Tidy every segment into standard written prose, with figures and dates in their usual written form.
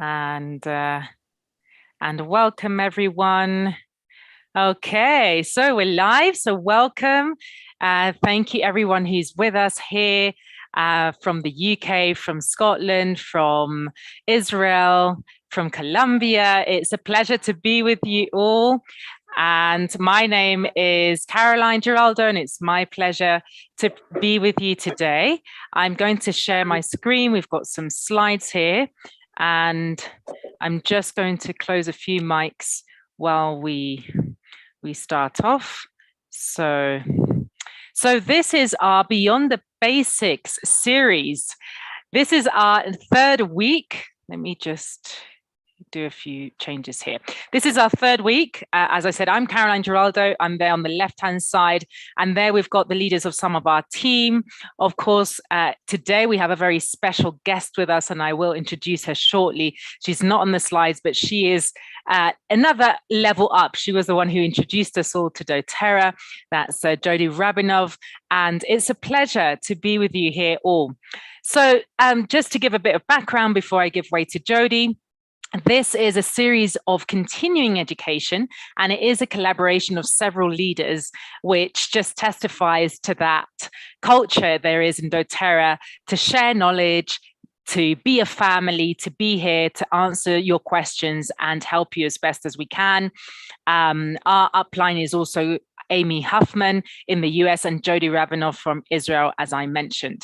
and welcome everyone. Okay, so we're live, so welcome. Thank you everyone who's with us here from the UK, from Scotland, from Israel, from Colombia. It's a pleasure to be with you all. And my name is Caroline Giraldo, and it's my pleasure to be with you today. I'm going to share my screen. We've got some slides here, and I'm just going to close a few mics while we start off. So this is our Beyond the Basics series. This is our third week. Let me just do a few changes here. This is our third week. As I said, I'm Caroline Giraldo. I'm there on the left-hand side, and there we've got the leaders of some of our team. Of course, today we have a very special guest with us, and I will introduce her shortly. She's not on the slides, but she is another level up. She was the one who introduced us all to dōTERRA. That's Jody Rabinov, and it's a pleasure to be with you here all. So just to give a bit of background before I give way to Jody, this is a series of continuing education, and it is a collaboration of several leaders, which just testifies to that culture there is in dōTERRA to share knowledge, to be a family, to be here to answer your questions and help you as best as we can. Our upline is also Amy Huffman in the US and Jody Rabinov from Israel, as I mentioned.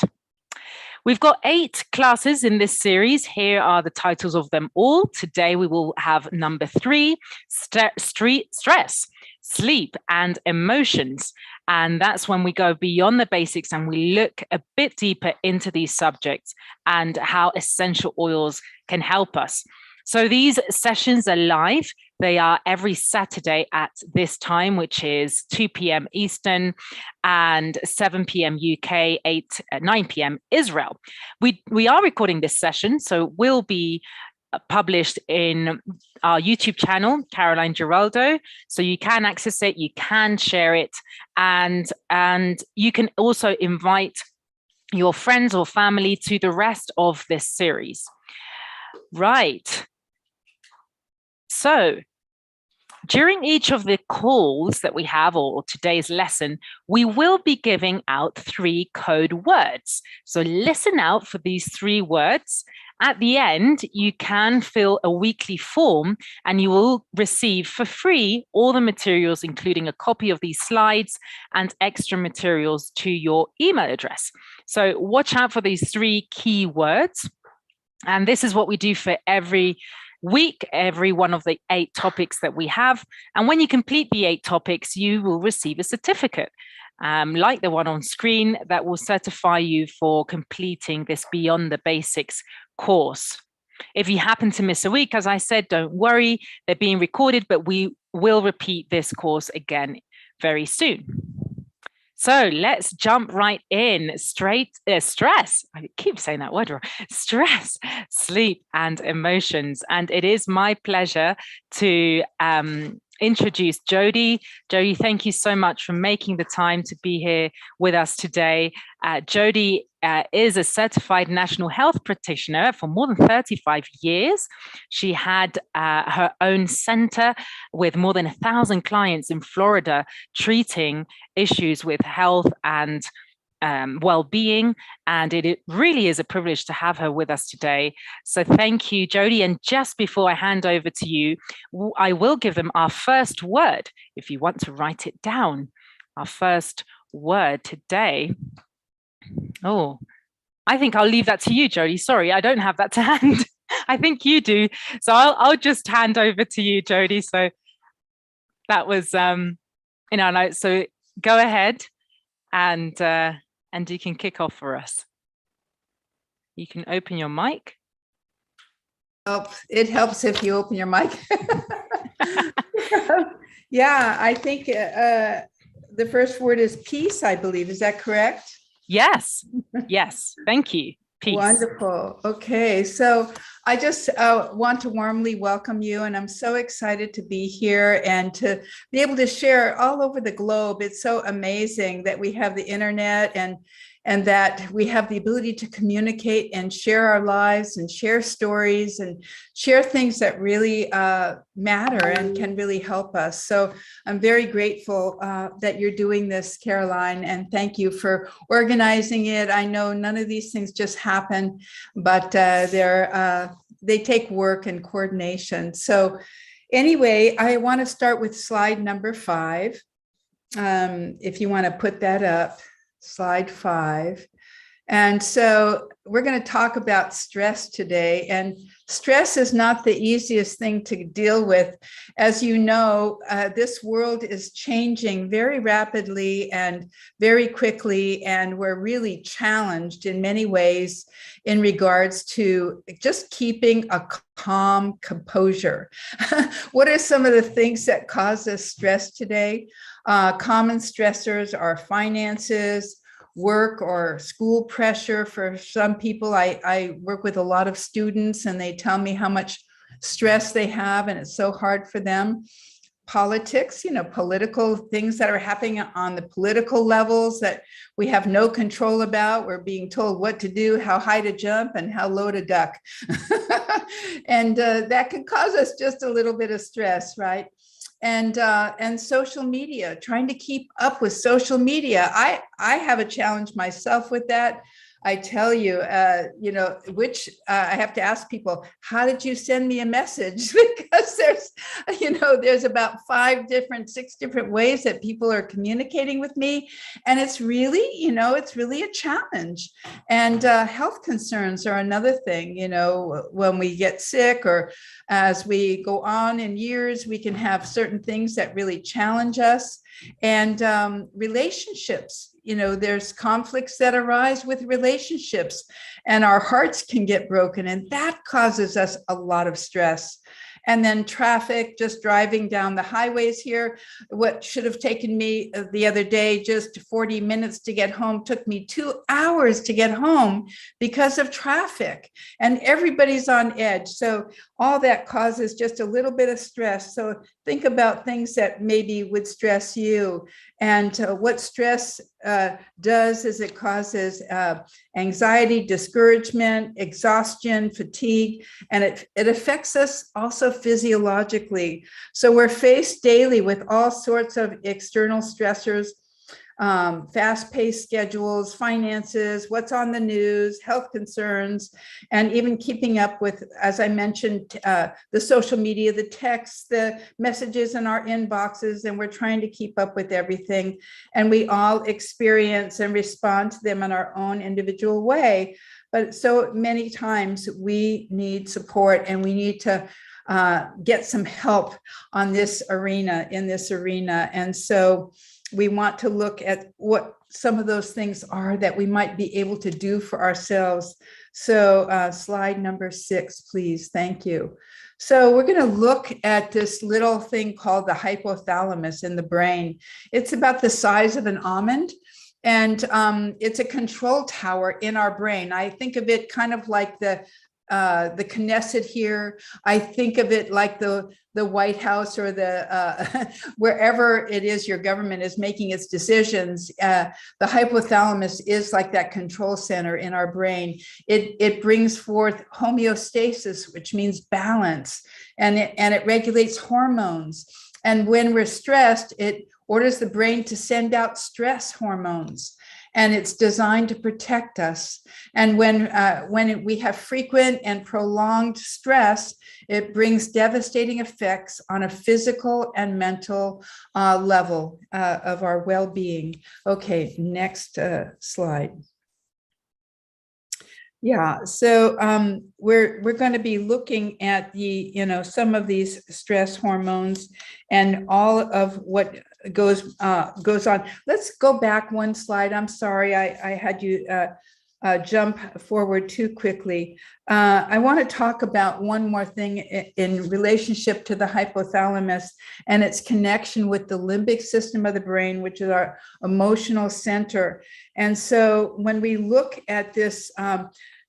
We've got 8 classes in this series. Here are the titles of them all. Today we will have number 3, stress, sleep, and emotions. And that's when we go beyond the basics and we look a bit deeper into these subjects and how essential oils can help us. So these sessions are live. They are every Saturday at this time, which is 2 p.m. Eastern and 7 p.m. UK, 9 p.m. Israel. We are recording this session, so it will be published in our YouTube channel, Caroline Giraldo. So you can access it, you can share it, and you can also invite your friends or family to the rest of this series. Right. So during each of the calls that we have, or today's lesson, we will be giving out 3 code words. So listen out for these 3 words. At the end, you can fill a weekly form and you will receive for free all the materials, including a copy of these slides and extra materials to your email address. So watch out for these 3 key words. And this is what we do for every week, every one of the 8 topics that we have. And when you complete the 8 topics, you will receive a certificate, like the one on screen, that will certify you for completing this Beyond the Basics course. If you happen to miss a week, as I said, don't worry, they're being recorded, but we will repeat this course again very soon. So let's jump right in. Stress, I keep saying that word wrong, stress, sleep, and emotions. And it is my pleasure to introduce Jody. Jody, thank you so much for making the time to be here with us today. Jody is a certified national health practitioner for more than 35 years. She had her own center with more than 1,000 clients in Florida treating issues with health and well-being, and it really is a privilege to have her with us today. So thank you, Jody. And just before I hand over to you, I will give them our first word, if you want to write it down. Our first word today. Oh, I think I'll leave that to you, Jody. Sorry, I don't have that to hand. I think you do. So I'll just hand over to you, Jody. So that was in our notes. So go ahead and you can kick off for us. You can open your mic. Oh, it helps if you open your mic. Yeah, I think the first word is peace, I believe. Is that correct? Yes. Yes. Thank you. Peace. Wonderful. Okay. So I just want to warmly welcome you, and I'm so excited to be here and to be able to share all over the globe. It's so amazing that we have the internet and that we have the ability to communicate and share our lives and share stories and share things that really matter and can really help us. So I'm very grateful that you're doing this, Caroline, and thank you for organizing it. I know none of these things just happen, but they take work and coordination. So anyway, I want to start with slide number 5. If you want to put that up. Slide 5. And so we're going to talk about stress today. And stress is not the easiest thing to deal with. As you know, this world is changing very rapidly and very quickly, and we're really challenged in many ways in regards to just keeping a calm composure. What are some of the things that cause us stress today? Common stressors are finances, work or school pressure. For some people, I work with a lot of students and they tell me how much stress they have and it's so hard for them. Politics, political things that are happening on the political levels that we have no control about. We're being told what to do, how high to jump and how low to duck. And that can cause us just a little bit of stress, right? And social media, trying to keep up with social media. I have a challenge myself with that. I tell you, I have to ask people, how did you send me a message? Because there's about 6 different ways that people are communicating with me. And it's really a challenge. And health concerns are another thing, when we get sick or as we go on in years, we can have certain things that really challenge us. And relationships, there's conflicts that arise with relationships and our hearts can get broken, and that causes us a lot of stress. And then traffic, just driving down the highways here. What should have taken me the other day just 40 minutes to get home took me 2 hours to get home because of traffic, and everybody's on edge. So all that causes just a little bit of stress. So think about things that maybe would stress you. And what stress does is it causes anxiety, discouragement, exhaustion, fatigue, and it affects us also physiologically. So we're faced daily with all sorts of external stressors, fast-paced schedules, finances, what's on the news, health concerns, and even keeping up with, as I mentioned, the social media, the texts, the messages in our inboxes, and we're trying to keep up with everything. And we all experience and respond to them in our own individual way. But so many times we need support and we need to get some help in this arena. And so we want to look at what some of those things are that we might be able to do for ourselves. So slide number 6, please. Thank you. So we're going to look at this little thing called the hypothalamus in the brain. It's about the size of an almond. And it's a control tower in our brain. I think of it kind of like the Knesset here. I think of it like the White House or the wherever it is your government is making its decisions. The hypothalamus is like that control center in our brain. It brings forth homeostasis, which means balance, and it regulates hormones. And when we're stressed, it orders the brain to send out stress hormones. And it's designed to protect us. And when we have frequent and prolonged stress, it brings devastating effects on a physical and mental level of our well-being. Okay, next slide. Yeah, so we're going to be looking at some of these stress hormones and all of what goes on. Let's go back one slide. I'm sorry, I had you jump forward too quickly. I want to talk about one more thing in relationship to the hypothalamus and its connection with the limbic system of the brain, which is our emotional center. And so when we look at this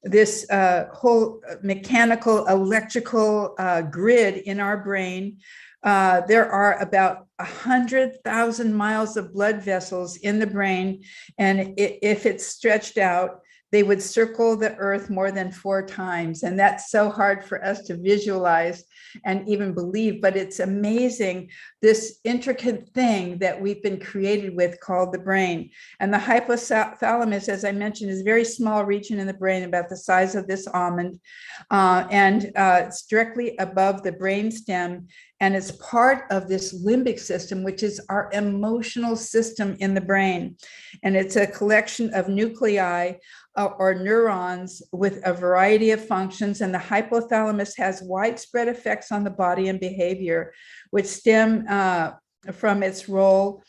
this whole mechanical, electrical grid in our brain. There are about 100,000 miles of blood vessels in the brain, and if it's stretched out, they would circle the earth more than 4 times. And that's so hard for us to visualize and even believe, but it's amazing, this intricate thing that we've been created with called the brain. And the hypothalamus, as I mentioned, is a very small region in the brain, about the size of this almond. It's directly above the brainstem. And it's part of this limbic system, which is our emotional system in the brain. And it's a collection of nuclei or neurons with a variety of functions. And the hypothalamus has widespread effects on the body and behavior, which stem from its role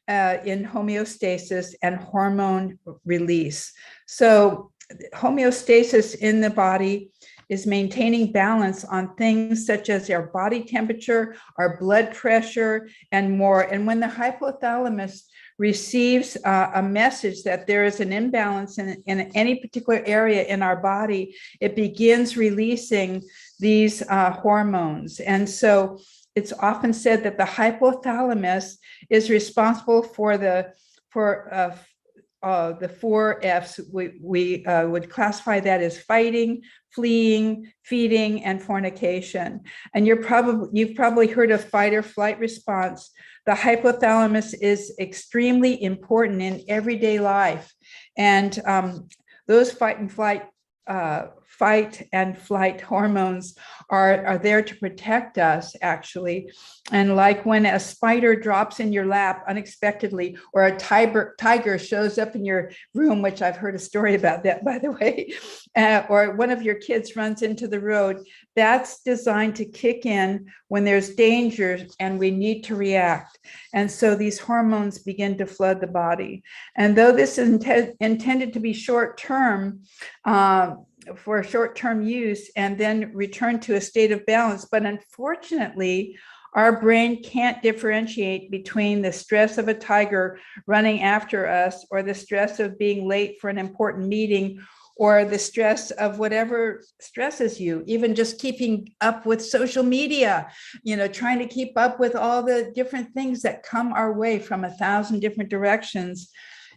in homeostasis and hormone release. So homeostasis in the body is maintaining balance on things such as our body temperature, our blood pressure, and more. And when the hypothalamus receives a message that there is an imbalance in any particular area in our body, it begins releasing these hormones. And so it's often said that the hypothalamus is responsible for the 4 F's. We would classify that as fighting, fleeing, feeding, and fornication. And you've probably heard of fight or flight response. The hypothalamus is extremely important in everyday life. And those fight and flight hormones are there to protect us, actually. And like when a spider drops in your lap unexpectedly, or a tiger shows up in your room, which I've heard a story about that, by the way, or one of your kids runs into the road, that's designed to kick in when there's danger and we need to react. And so these hormones begin to flood the body. And though this is intended to be short-term, for short-term use and then return to a state of balance. But unfortunately, our brain can't differentiate between the stress of a tiger running after us, or the stress of being late for an important meeting, or the stress of whatever stresses you, even just keeping up with social media, trying to keep up with all the different things that come our way from 1,000 different directions.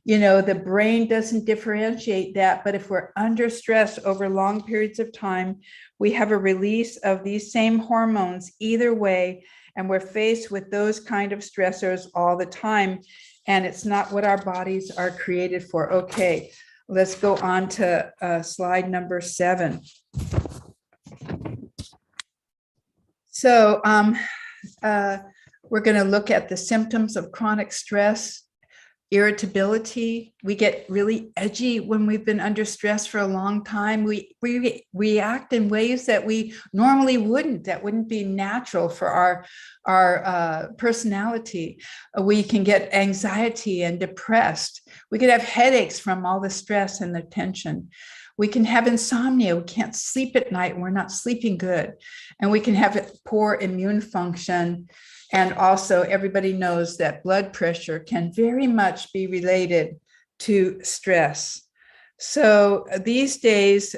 The brain doesn't differentiate that, but if we're under stress over long periods of time, we have a release of these same hormones either way, and we're faced with those kind of stressors all the time, and it's not what our bodies are created for. Okay, let's go on to slide number 7. So we're going to look at the symptoms of chronic stress. Irritability. We get really edgy when we've been under stress for a long time. We react in ways that we normally wouldn't, that wouldn't be natural for our personality. We can get anxiety and depressed. We could have headaches from all the stress and the tension. We can have insomnia. We can't sleep at night and we're not sleeping good. And we can have poor immune function. And also, everybody knows that blood pressure can very much be related to stress. So these days,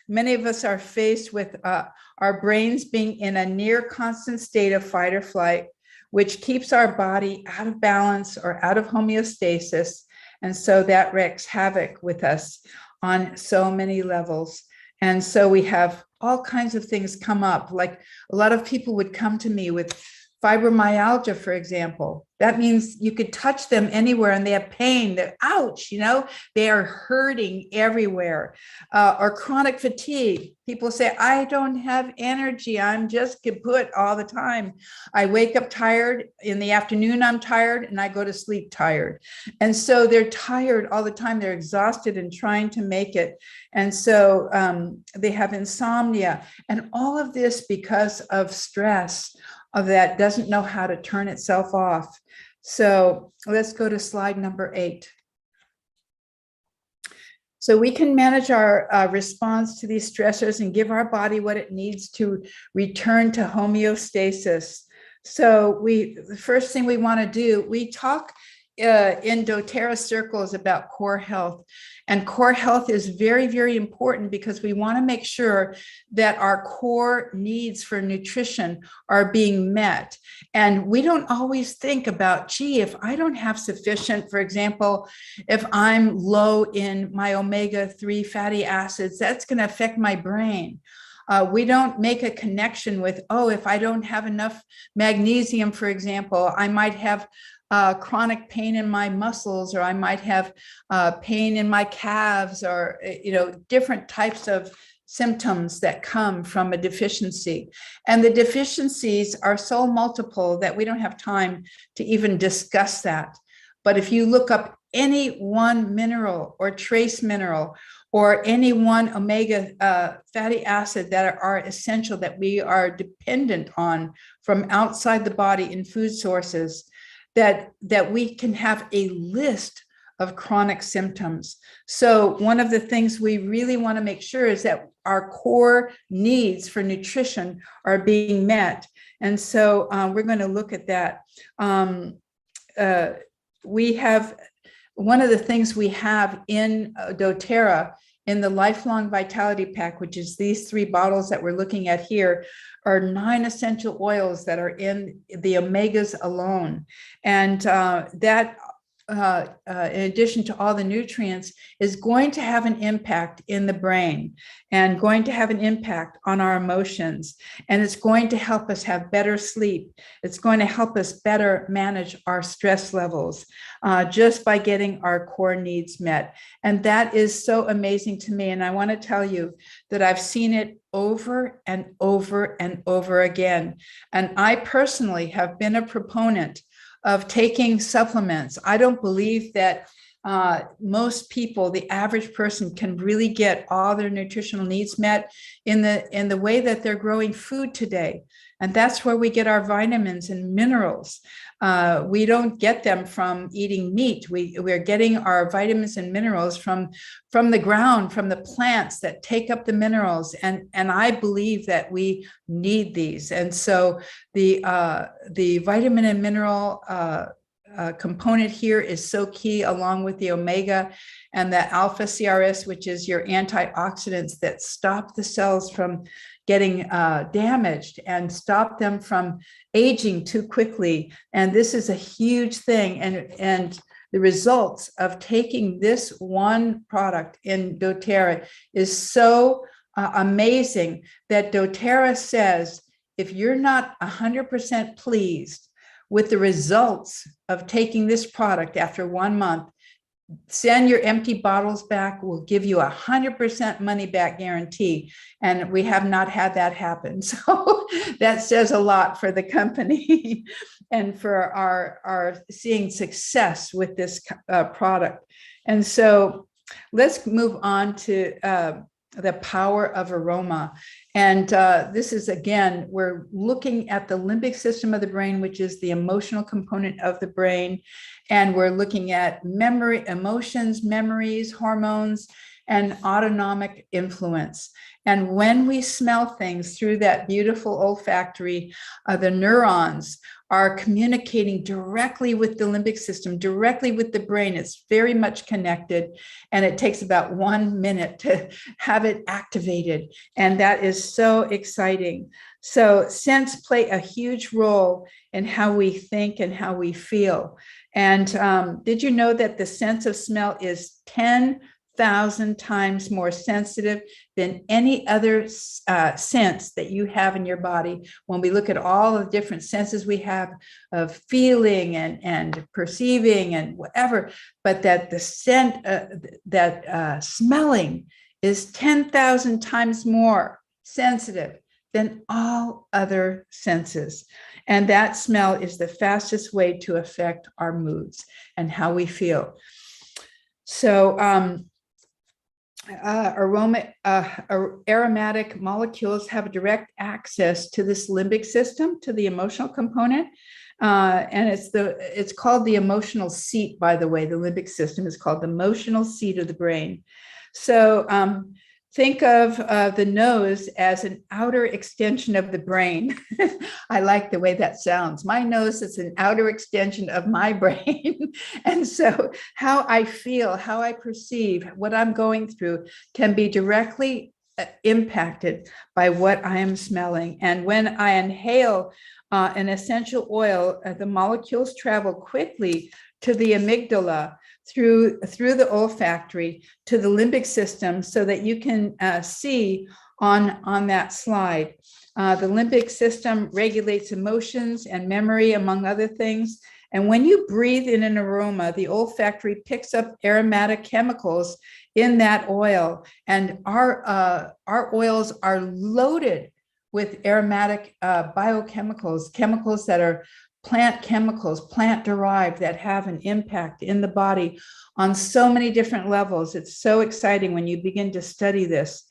many of us are faced with our brains being in a near constant state of fight or flight, which keeps our body out of balance or out of homeostasis. And so that wreaks havoc with us on so many levels. And so we have all kinds of things come up. Like a lot of people would come to me with fibromyalgia, for example. That means you could touch them anywhere and they have pain. They're ouch, they are hurting everywhere. Or chronic fatigue. People say, I don't have energy. I'm just kaput all the time. I wake up tired. In the afternoon, I'm tired, and I go to sleep tired. And so they're tired all the time. They're exhausted and trying to make it. And so they have insomnia. And all of this because of stress that doesn't know how to turn itself off. So let's go to slide number 8. So we can manage our response to these stressors and give our body what it needs to return to homeostasis. So the first thing we want to do, we talk in doTERRA circle is about core health. And core health is very, very important because we want to make sure that our core needs for nutrition are being met. And we don't always think about, gee, if I don't have sufficient, for example, if I'm low in my omega-3 fatty acids, that's going to affect my brain. We don't make a connection with, oh, if I don't have enough magnesium, for example, I might have chronic pain in my muscles, or I might have pain in my calves, or different types of symptoms that come from a deficiency. And the deficiencies are so multiple that we don't have time to even discuss that. But if you look up any one mineral or trace mineral or any one omega fatty acid that are essential, that we are dependent on from outside the body in food sources, that we can have a list of chronic symptoms. So one of the things we really want to make sure is that our core needs for nutrition are being met. And so we're going to look at that. We have, one of the things we have in doTERRA in the Lifelong Vitality Pack, which is these 3 bottles that we're looking at here, are 9 essential oils that are in the omegas alone. And that, in addition to all the nutrients, is going to have an impact in the brain and going to have an impact on our emotions. And it's going to help us have better sleep. It's going to help us better manage our stress levels just by getting our core needs met. And that is so amazing to me. And I want to tell you that I've seen it over and over and over again. And I personally have been a proponent of taking supplements. I don't believe that most people, the average person, can really get all their nutritional needs met in the way that they're growing food today. And that's where we get our vitamins and minerals. We don't get them from eating meat. We're getting our vitamins and minerals from the ground, from the plants that take up the minerals. And I believe that we need these. And so the vitamin and mineral component here is so key, along with the omega and the alpha CRS, which is your antioxidants that stop the cells from getting damaged and stop them from aging too quickly. And this is a huge thing. And the results of taking this one product in doTERRA is so amazing that doTERRA says, if you're not 100% pleased with the results of taking this product after 1 month, send your empty bottles back. We'll give you 100% money back guarantee. And we have not had that happen. So that says a lot for the company and for our seeing success with this product. And so let's move on to the power of aroma. And this is, again, we're looking at the limbic system of the brain, which is the emotional component of the brain. And we're looking at memory, emotions, memories, hormones, and autonomic influence. And when we smell things through that beautiful olfactory, the neurons are communicating directly with the limbic system, directly with the brain. It's very much connected, and it takes about 1 minute to have it activated. And that is so exciting. So scents play a huge role in how we think and how we feel. And did you know that the sense of smell is 10,000 times more sensitive than any other sense that you have in your body? When we look at all the different senses we have of feeling and perceiving and whatever, but that the scent, smelling is 10,000 times more sensitive than all other senses. And that smell is the fastest way to affect our moods and how we feel. So aromatic molecules have direct access to this limbic system, to the emotional component. And it's called the emotional seat, by the way. The limbic system is called the emotional seat of the brain. So think of the nose as an outer extension of the brain. I like the way that sounds. My nose is an outer extension of my brain. And so how I feel, how I perceive, what I'm going through can be directly impacted by what I am smelling. And when I inhale an essential oil, the molecules travel quickly to the amygdala, through the olfactory to the limbic system, so that you can see on that slide. The limbic system regulates emotions and memory, among other things. And when you breathe in an aroma, the olfactory picks up aromatic chemicals in that oil. And our oils are loaded with aromatic biochemicals, chemicals that are plant chemicals, plant derived, that have an impact in the body on so many different levels. It's so exciting when you begin to study this.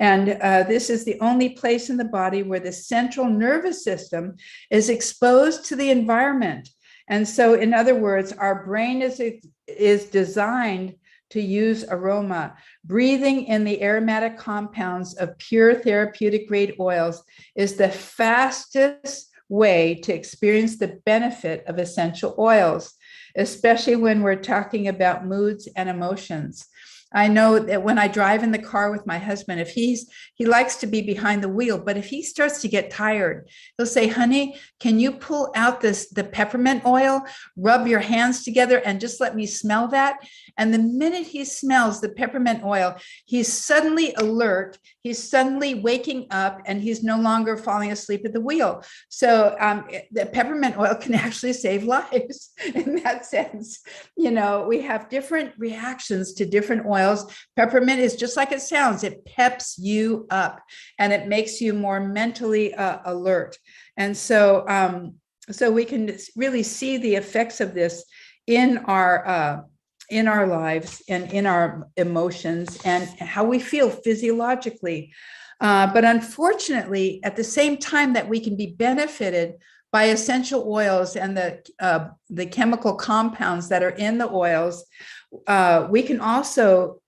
And this is the only place in the body where the central nervous system is exposed to the environment. And so, in other words, our brain is designed to use aroma. Breathing in the aromatic compounds of pure therapeutic grade oils is the fastest way to experience the benefit of essential oils, especially when we're talking about moods and emotions. I know that when I drive in the car with my husband, if he likes to be behind the wheel, but if he starts to get tired, he'll say, honey, can you pull out the peppermint oil, rub your hands together and just let me smell that? And the minute he smells the peppermint oil, he's suddenly alert, he's suddenly waking up, and he's no longer falling asleep at the wheel. So the peppermint oil can actually save lives in that sense. You know, we have different reactions to different oils. Peppermint is just like it sounds. It peps you up and it makes you more mentally alert. And so, so we can really see the effects of this in our lives and in our emotions and how we feel physiologically. But unfortunately, at the same time that we can be benefited by essential oils and the chemical compounds that are in the oils, we can also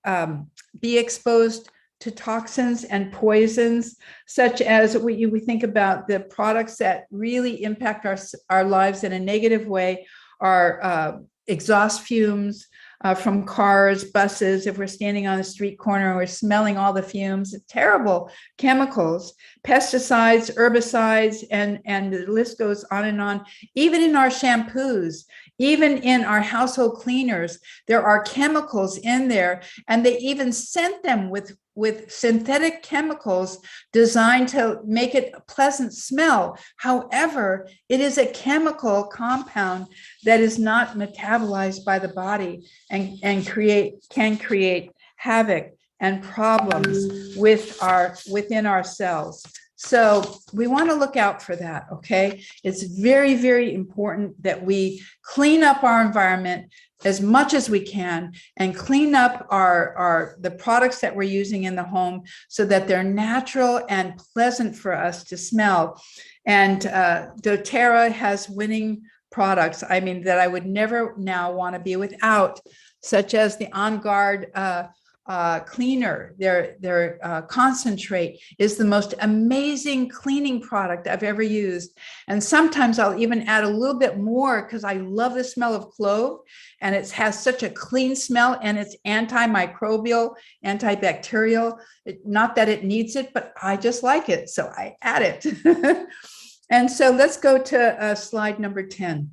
be exposed to toxins and poisons, such as we think about the products that really impact our lives in a negative way are exhaust fumes from cars, buses. If we're standing on a street corner and we're smelling all the fumes, terrible chemicals, pesticides, herbicides, and the list goes on and on. Even in our shampoos, even in our household cleaners, there are chemicals in there, and they even scent them with synthetic chemicals designed to make it a pleasant smell. However, it is a chemical compound that is not metabolized by the body and can create havoc and problems within our cells. So we want to look out for that, okay? It's very, very important that we clean up our environment as much as we can and clean up the products that we're using in the home so that they're natural and pleasant for us to smell. And dōTERRA has winning products, I mean, that I would never now want to be without, such as the On Guard cleaner. Their concentrate is the most amazing cleaning product I've ever used. And sometimes I'll even add a little bit more because I love the smell of clove, and it has such a clean smell, and it's antimicrobial, antibacterial. Not that it needs it, but I just like it, so I add it. And so let's go to slide number 10.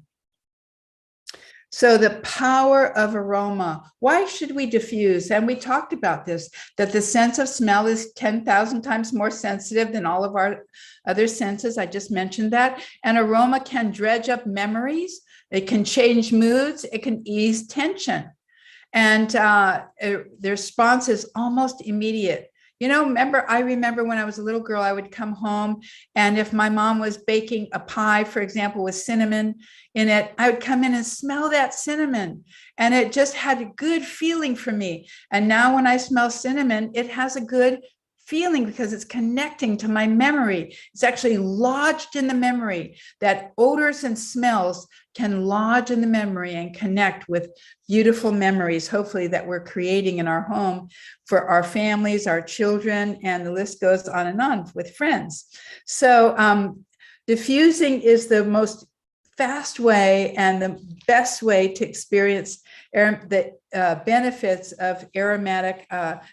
So the power of aroma. Why should we diffuse? And we talked about this, that the sense of smell is 10,000 times more sensitive than all of our other senses. I just mentioned that. And aroma can dredge up memories. It can change moods. It can ease tension. And the response is almost immediate. You know, I remember when I was a little girl, I would come home, and if my mom was baking a pie, for example, with cinnamon in it, I would come in and smell that cinnamon, and it just had a good feeling for me. And now when I smell cinnamon, it has a good feeling because it's connecting to my memory. It's actually lodged in the memory. That odors and smells can lodge in the memory and connect with beautiful memories, hopefully, that we're creating in our home for our families, our children, and the list goes on and on with friends. So diffusing is the most fast way and the best way to experience the benefits of aromatic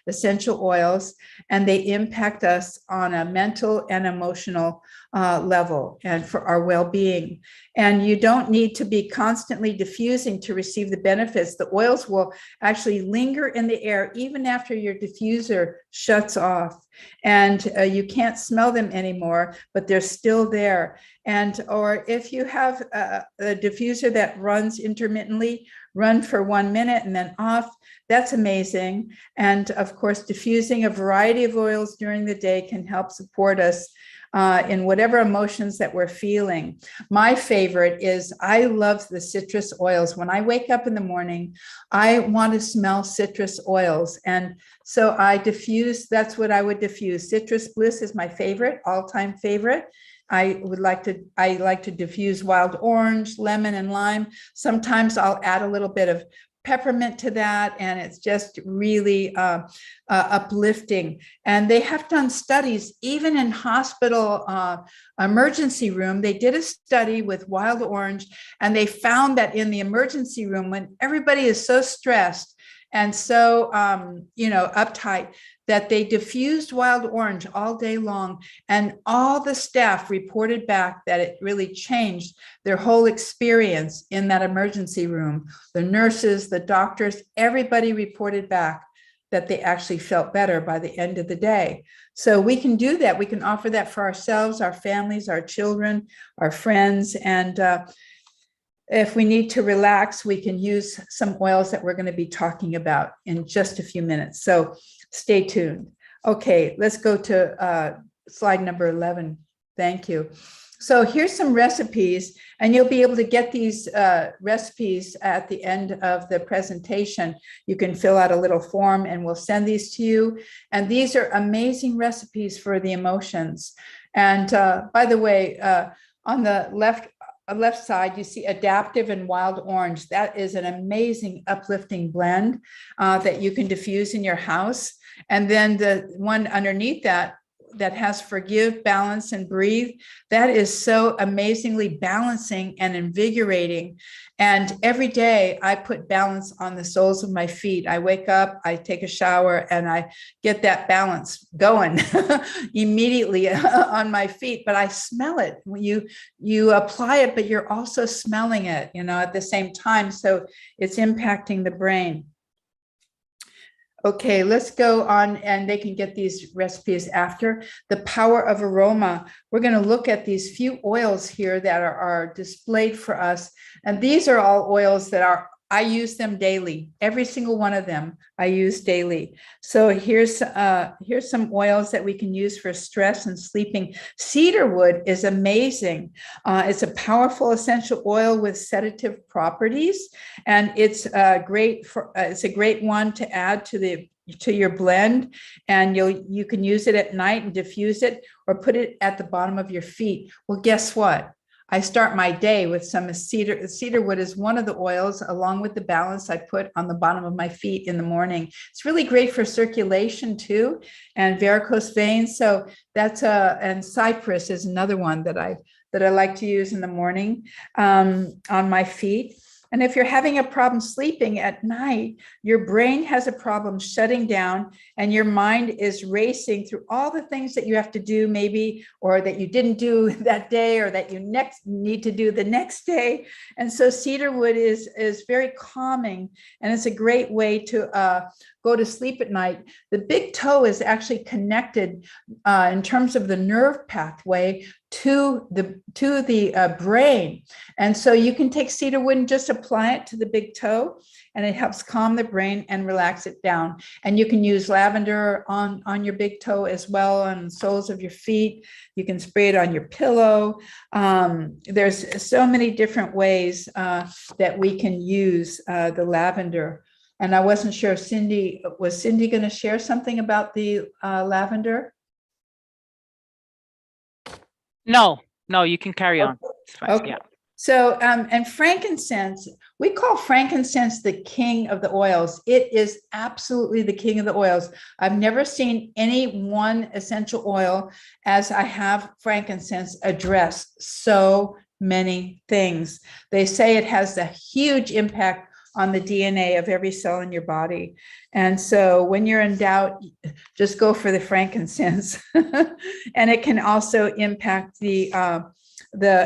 essential oils, and they impact us on a mental and emotional level and for our well-being. And you don't need to be constantly diffusing to receive the benefits. The oils will actually linger in the air even after your diffuser shuts off, and you can't smell them anymore, but they're still there. And or if you have a diffuser that runs intermittently, run for 1 minute and then off, that's amazing. And of course, diffusing a variety of oils during the day can help support us in whatever emotions that we're feeling. My favorite is, I love the citrus oils. When I wake up in the morning, I want to smell citrus oils. And so I diffuse, that's what I would diffuse. Citrus Bliss is my favorite, all-time favorite. I like to diffuse wild orange, lemon, and lime. Sometimes I'll add a little bit of peppermint to that, and it's just really uplifting. And they have done studies, even in hospital emergency room. They did a study with wild orange, and they found that in the emergency room, when everybody is so stressed and so uptight, that they diffused wild orange all day long, and all the staff reported back that it really changed their whole experience in that emergency room. The nurses, the doctors, everybody reported back that they actually felt better by the end of the day. So we can do that. We can offer that for ourselves, our families, our children, our friends. And if we need to relax, we can use some oils that we're going to be talking about in just a few minutes. So stay tuned. Okay, let's go to slide number 11. Thank you. So here's some recipes, and you'll be able to get these recipes at the end of the presentation. You can fill out a little form and we'll send these to you. And these are amazing recipes for the emotions. And by the way, on the left side, you see Adaptive and Wild Orange. That is an amazing uplifting blend that you can diffuse in your house. And then the one underneath that has Forgive, Balance, and Breathe. That is so amazingly balancing and invigorating. And every day I put balance on the soles of my feet. I wake up, I take a shower, and I get that balance going immediately on my feet. But I smell it. You apply it, but you're also smelling it, at the same time. So it's impacting the brain. Okay, let's go on, and they can get these recipes after. The Power of Aroma. We're going to look at these few oils here that are displayed for us. And these are all oils that I use them daily. Every single one of them I use daily. So here's some oils that we can use for stress and sleeping. Cedarwood is amazing. It's a powerful essential oil with sedative properties, and it's a great one to add to your blend, and you can use it at night and diffuse it, or put it at the bottom of your feet. Well, guess what? I start my day with some cedarwood is one of the oils, along with the balance I put on the bottom of my feet in the morning. It's really great for circulation too, and varicose veins. So and cypress is another one that I like to use in the morning on my feet. And if you're having a problem sleeping at night, your brain has a problem shutting down, and your mind is racing through all the things that you have to do maybe, or that you didn't do that day, or that you need to do the next day. And so cedarwood is very calming, and it's a great way to go to sleep at night. The big toe is actually connected in terms of the nerve pathway to the brain. And so you can take cedarwood and just apply it to the big toe, and it helps calm the brain and relax it down. And you can use lavender on your big toe as well, on the soles of your feet. You can spray it on your pillow. There's so many different ways that we can use the lavender. And I wasn't sure if was Cindy going to share something about the lavender? No, you can carry on. It's fine. Okay. Yeah. So, and frankincense, we call frankincense the king of the oils. It is absolutely the king of the oils. I've never seen any one essential oil as I have frankincense address so many things. They say it has a huge impact on the DNA of every cell in your body. And so when you're in doubt, just go for the frankincense. And it can also impact the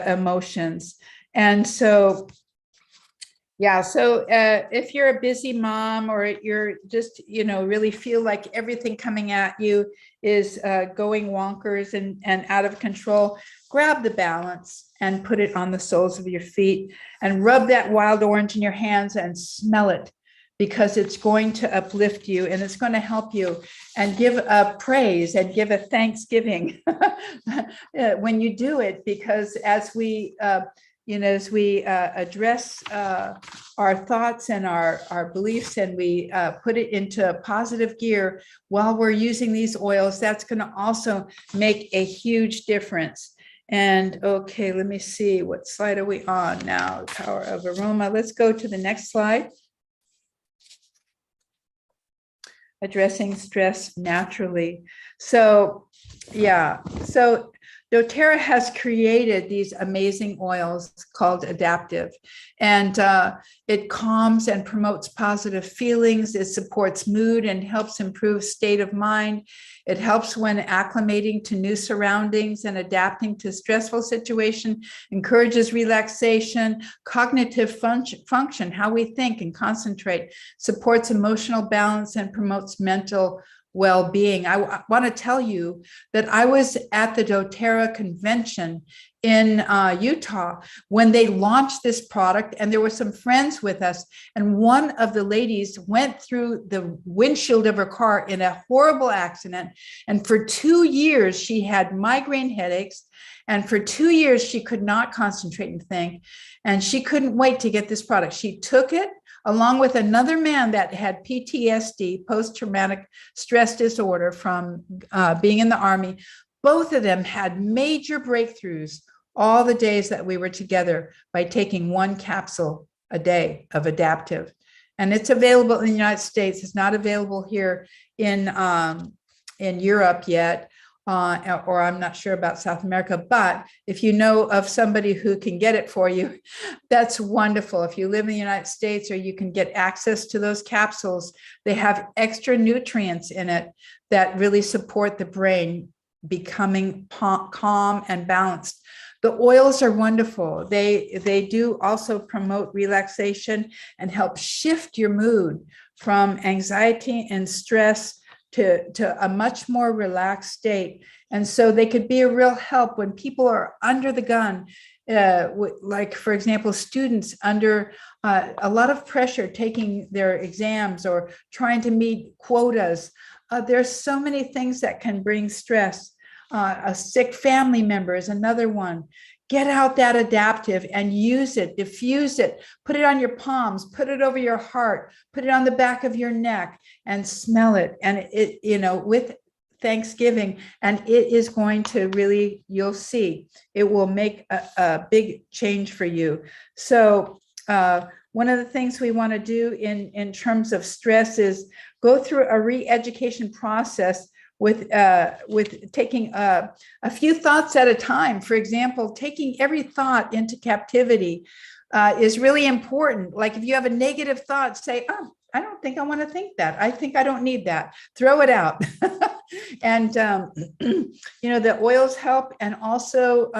emotions. And so, yeah, so if you're a busy mom or you're just, really feel like everything coming at you is going wonkers and out of control, grab the balance and put it on the soles of your feet and rub that wild orange in your hands and smell it, because it's going to uplift you and it's going to help you, and give a praise and give a thanksgiving when you do it, because as we address our thoughts and our beliefs, and we put it into positive gear while we're using these oils, that's going to also make a huge difference. And okay, let me see, what slide are we on now? Power of aroma. Let's go to the next slide. Addressing stress naturally. So, yeah, so doTERRA has created these amazing oils called Adaptive, and it calms and promotes positive feelings. It supports mood and helps improve state of mind. It helps when acclimating to new surroundings and adapting to stressful situation, encourages relaxation, cognitive function, how we think and concentrate, supports emotional balance, and promotes mental well-being. I want to tell you that I was at the doTERRA convention in Utah when they launched this product, and there were some friends with us, and one of the ladies went through the windshield of her car in a horrible accident, and for 2 years she had migraine headaches, and for 2 years she could not concentrate and think, and she couldn't wait to get this product. She took it along with another man that had PTSD, post-traumatic stress disorder, from being in the Army. Both of them had major breakthroughs all the days that we were together by taking 1 capsule a day of Adaptive. And it's available in the United States. It's not available here in Europe yet. Or I'm not sure about South America, but if you know of somebody who can get it for you, that's wonderful. If you live in the United States, or you can get access to those capsules, they have extra nutrients in it that really support the brain becoming calm and balanced. The oils are wonderful. They do also promote relaxation and help shift your mood from anxiety and stress to a much more relaxed state. And so they could be a real help when people are under the gun, like, for example, students under a lot of pressure taking their exams or trying to meet quotas. There's so many things that can bring stress. A sick family member is another one. Get out that Adaptive and use it, diffuse it, put it on your palms, put it over your heart, put it on the back of your neck and smell it. And it, with Thanksgiving, and it is going to really, you'll see, it will make a big change for you. So one of the things we want to do in terms of stress is go through a re-education process with taking a few thoughts at a time. For example, taking every thought into captivity is really important. Like if you have a negative thought, say, oh, I don't think I want to think that. I think I don't need that. Throw it out. And, the oils help, and also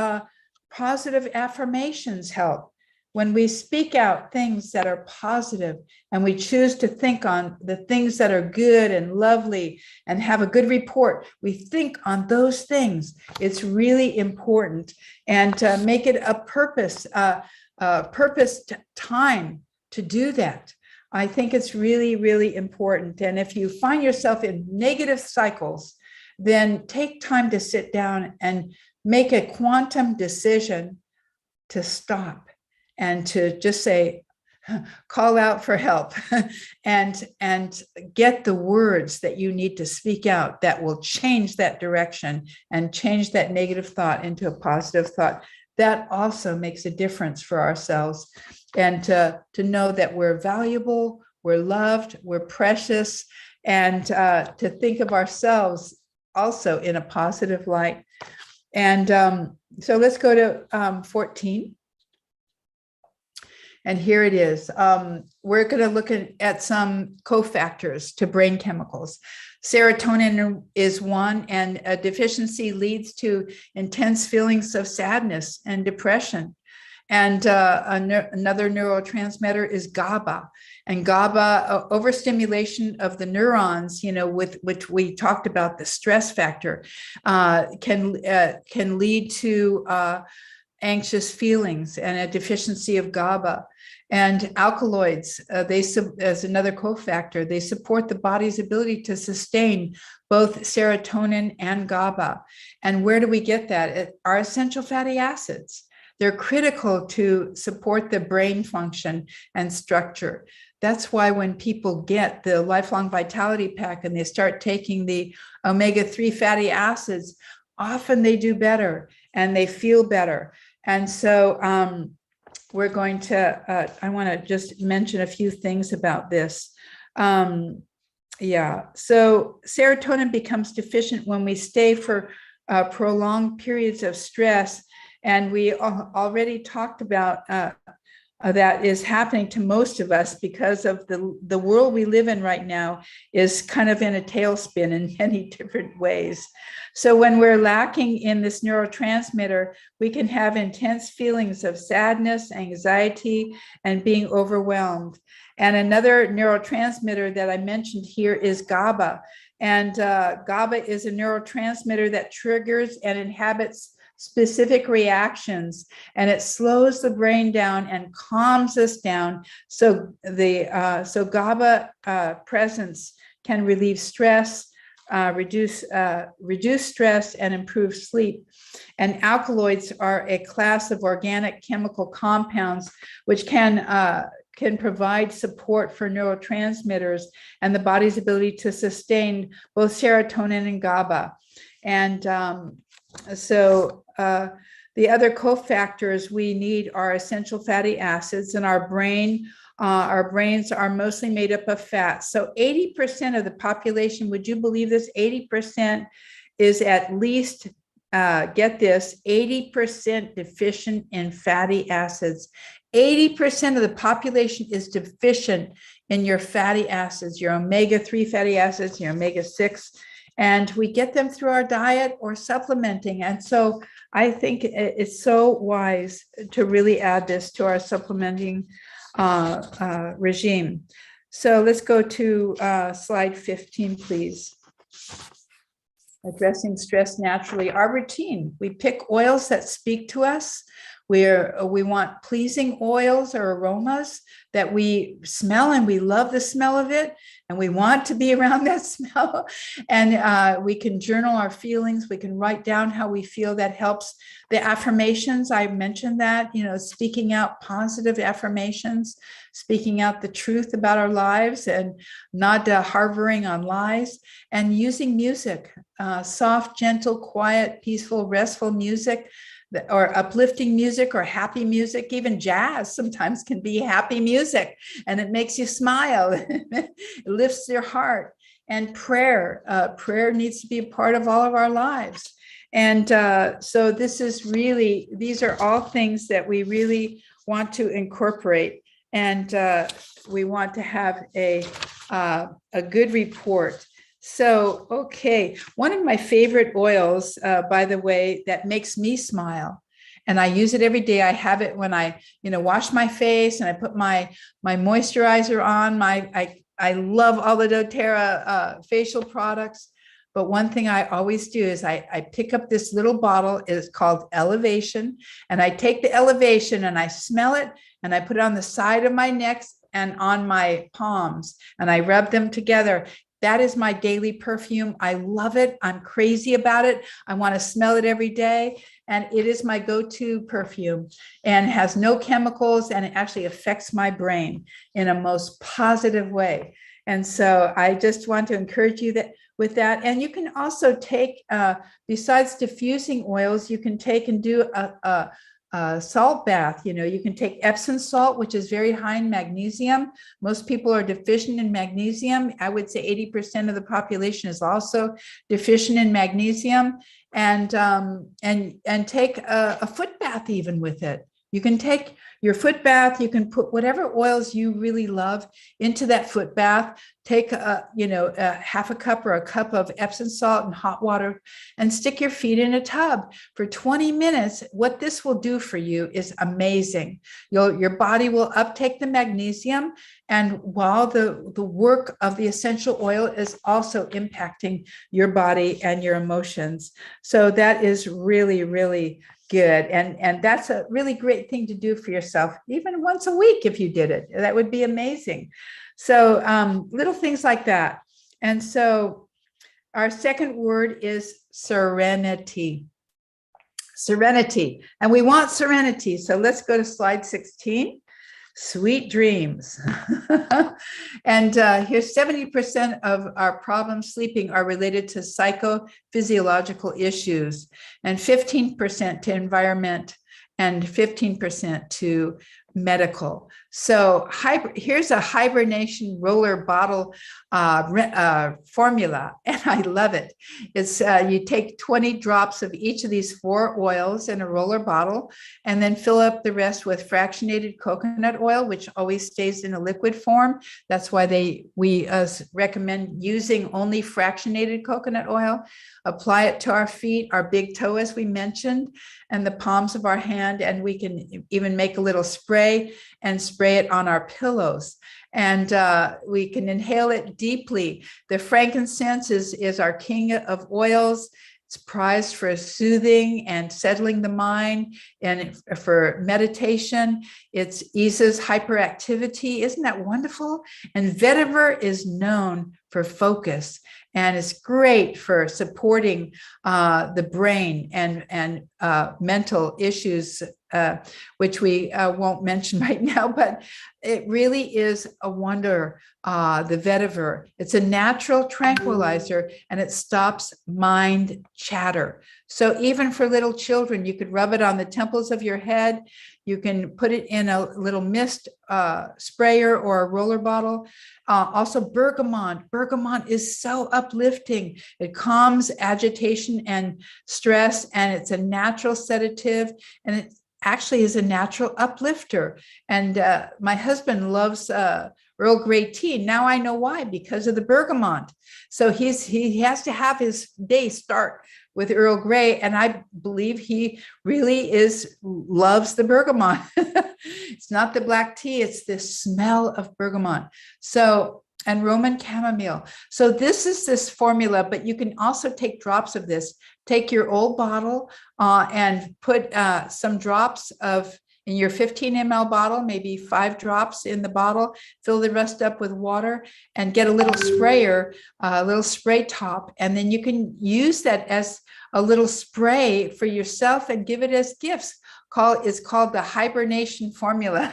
positive affirmations help. When we speak out things that are positive and we choose to think on the things that are good and lovely and have a good report, we think on those things. It's really important, and make it a purposed time to do that. I think it's really, really important. And if you find yourself in negative cycles, then take time to sit down and make a quantum decision to stop and to just say, call out for help and get the words that you need to speak out that will change that direction and change that negative thought into a positive thought. That also makes a difference for ourselves. And to know that we're valuable, we're loved, we're precious, and to think of ourselves also in a positive light. And so let's go to 14. And here it is. We're going to look at some cofactors to brain chemicals. Serotonin is one, and a deficiency leads to intense feelings of sadness and depression. And another neurotransmitter is GABA. And GABA, overstimulation of the neurons, with which we talked about the stress factor, can lead to anxious feelings and a deficiency of GABA. And alkaloids, as another cofactor, they support the body's ability to sustain both serotonin and GABA. And where do we get that? Our essential fatty acids. They're critical to support the brain function and structure. That's why when people get the Lifelong Vitality Pack and they start taking the omega-3 fatty acids, often they do better and they feel better. And so we're going to, I want to just mention a few things about this. So serotonin becomes deficient when we stay for prolonged periods of stress. And we already talked about that is happening to most of us because of the world we live in right now is kind of in a tailspin in many different ways. So when we're lacking in this neurotransmitter, we can have intense feelings of sadness, anxiety, and being overwhelmed. And another neurotransmitter that I mentioned here is GABA. And GABA is a neurotransmitter that triggers and inhibits specific reactions, and it slows the brain down and calms us down. So GABA presence can relieve stress, reduce stress, and improve sleep. And alkaloids are a class of organic chemical compounds which can provide support for neurotransmitters and the body's ability to sustain both serotonin and GABA. And the other cofactors we need are essential fatty acids, and our brains are mostly made up of fat. So 80% of the population, would you believe this? 80% is at least, get this, 80% deficient in fatty acids. 80% of the population is deficient in your fatty acids, your omega-3 fatty acids, your omega-6. And we get them through our diet or supplementing. And so I think it's so wise to really add this to our supplementing regime. So let's go to slide 15, please. Addressing stress naturally. Our routine, we pick oils that speak to us. We want pleasing oils or aromas that we smell and we love the smell of it and we want to be around that smell. And we can journal our feelings. We can write down how we feel. That helps. The affirmations, I mentioned that, speaking out positive affirmations, speaking out the truth about our lives and not harboring on lies, and using music, soft, gentle, quiet, peaceful, restful music, or uplifting music or happy music. Even jazz sometimes can be happy music and it makes you smile. It lifts your heart. And prayer needs to be a part of all of our lives. And so these are all things that we really want to incorporate. And we want to have a good report. So, okay, one of my favorite oils, by the way, that makes me smile, and I use it every day. I have it when I, wash my face and I put my moisturizer on. I love all the dōTERRA facial products, but one thing I always do is I pick up this little bottle. It's called Elevation, and I take the Elevation and I smell it, and I put it on the side of my neck and on my palms, and I rub them together. That is my daily perfume. I love it. I'm crazy about it. I want to smell it every day. and it is my go-to perfume and has no chemicals, and it actually affects my brain in a most positive way. And so I just want to encourage you that with that. And you can also take, besides diffusing oils, you can take and do a salt bath. You know, you can take Epsom salt, which is very high in magnesium. Most people are deficient in magnesium. I would say 80% of the population is also deficient in magnesium. And take a foot bath even with it. You can take your foot bath, you can put whatever oils you really love into that foot bath, take a half a cup or a cup of Epsom salt and hot water and stick your feet in a tub for 20 minutes. What this will do for you is amazing. Your body will uptake the magnesium, and while the work of the essential oil is also impacting your body and your emotions. So that is really, really good. And that's a really great thing to do for yourself, even once a week. If you did it, that would be amazing. So little things like that. And so our second word is serenity. Serenity. And we want serenity. So let's go to slide 16. Sweet dreams. And here's 70% of our problems sleeping are related to psychophysiological issues, and 15% to environment, and 15% to medical. So here's a hibernation roller bottle formula, and I love it. It's you take 20 drops of each of these 4 oils in a roller bottle, and then fill up the rest with fractionated coconut oil, which always stays in a liquid form. That's why we recommend using only fractionated coconut oil. Apply it to our feet, our big toe, as we mentioned, and the palms of our hand, and we can even make a little spray and spray it on our pillows. And we can inhale it deeply. The frankincense is our king of oils. It's prized for soothing and settling the mind, and for meditation. It eases hyperactivity. Isn't that wonderful? And vetiver is known for focus, and it's great for supporting the brain and mental issues, which we won't mention right now, but it really is a wonder. The vetiver, it's a natural tranquilizer, and it sprays mind chatter. So even for little children, you could rub it on the temples of your head. You can put it in a little mist sprayer or a roller bottle. Also bergamot. Bergamot is so uplifting. It calms agitation and stress, and it's a natural sedative, and it actually is a natural uplifter. And my husband loves Earl Grey tea. Now I know why, because of the bergamot. So he has to have his day start with Earl Grey, and I believe he really loves the bergamot. It's not the black tea, it's the smell of bergamot. So, and Roman chamomile. So this is this formula, but you can also take drops of this. Take your old bottle and put some drops in your 15 ml bottle, maybe 5 drops in the bottle, fill the rest up with water, and get a little sprayer, a little spray top. And then you can use that as a little spray for yourself and give it as gifts. It's called the hibernation formula.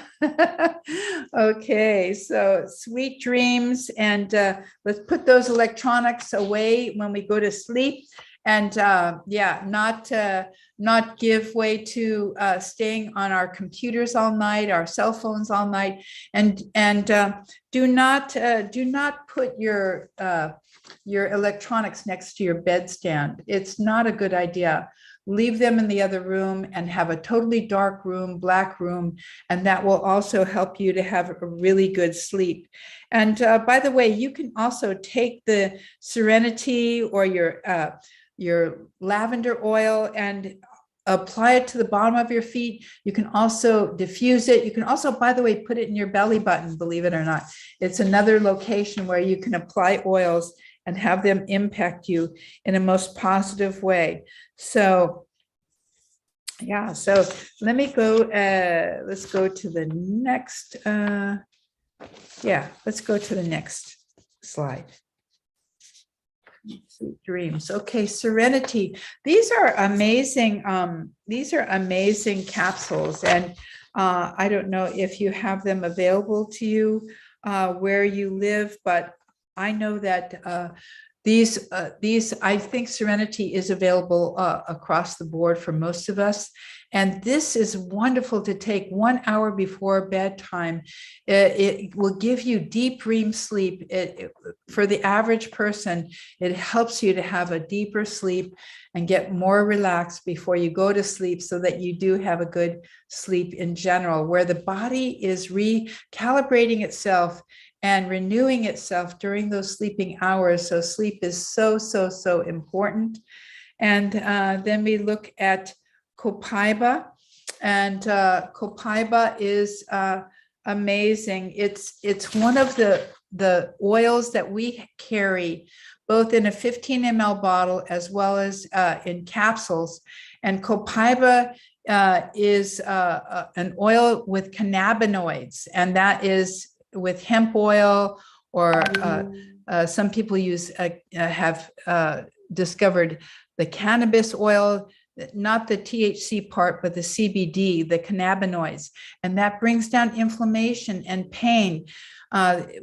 Okay, so sweet dreams, and let's put those electronics away when we go to sleep. And not give way to staying on our computers all night, our cell phones all night, and do not put your electronics next to your bedstand. It's not a good idea. Leave them in the other room and have a totally dark room, black room, and that will also help you to have a really good sleep. And by the way, you can also take the Serenity or your lavender oil and apply it to the bottom of your feet. You can also diffuse it. You can also, by the way, put it in your belly button, believe it or not. It's another location where you can apply oils and have them impact you in a most positive way. So yeah, so let me go, let's go to the next, let's go to the next slide. Sweet dreams. Okay, serenity. These are amazing. These are amazing capsules, and I don't know if you have them available to you where you live, but I know that these, I think Serenity is available across the board for most of us. And this is wonderful to take 1 hour before bedtime. It will give you deep REM sleep. For the average person, it helps you to have a deeper sleep and get more relaxed before you go to sleep so that you do have a good sleep in general, where the body is recalibrating itself and renewing itself during those sleeping hours. So sleep is so, so, so important. And then we look at copaiba, and copaiba is amazing. It's one of the oils that we carry both in a 15 ml bottle as well as in capsules. And copaiba is an oil with cannabinoids, and that is with hemp oil, or some people have discovered the cannabis oil, not the THC part, but the CBD, the cannabinoids, and that brings down inflammation and pain.